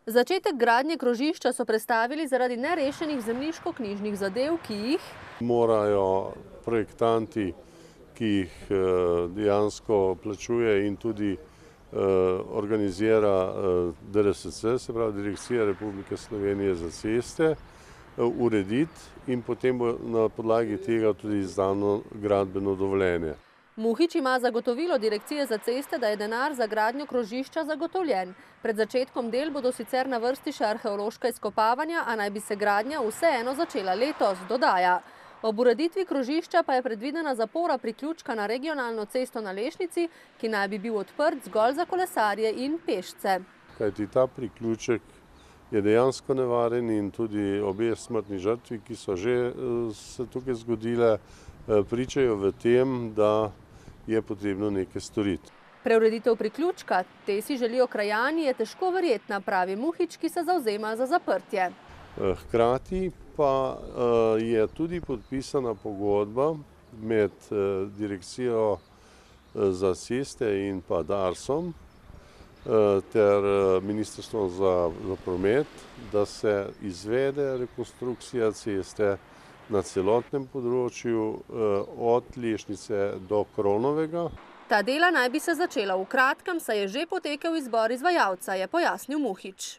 Začetek gradnje krožišča so prestavili zaradi nerešenih zemljiško-knjižnih zadev, ki jih morajo projektanti, ki jih dejansko plačuje in tudi organizira DRSC, se pravi Direkcija Republike Slovenije za ceste, urediti in potem bo na podlagi tega tudi izdano gradbeno dovoljenje. Muhič ima zagotovilo Direkcije za ceste, da je denar za gradnjo krožišča zagotovljen. Pred začetkom del bodo sicer na vrsti še arheološka izkopavanja, a naj bi se gradnja vseeno začela letos, dodaja. Ob ureditvi krožišča pa je predvidena zapora priključka na regionalno cesto na Lešnici, ki naj bi bil odprt zgolj za kolesarje in pešce. Kajti ta priključek je dejansko nevaren in tudi obe smrtni žrtvi, ki so že se tukaj zgodile, pričajo v tem, da je potrebno nekaj storiti. Preureditev priključka, te si želijo krajani, je težko verjetna, pravi Muhič, ki se zavzema za zaprtje. Hkrati pa je tudi podpisana pogodba med Direkcijo za ceste in pa Darsom ter Ministrstvom za promet, da se izvede rekonstrukcija ceste na celotnem področju od Lešnice do Kronovega. Ta dela naj bi se začela v kratkem, saj je že potekel izbor izvajalca, je pojasnil Muhič.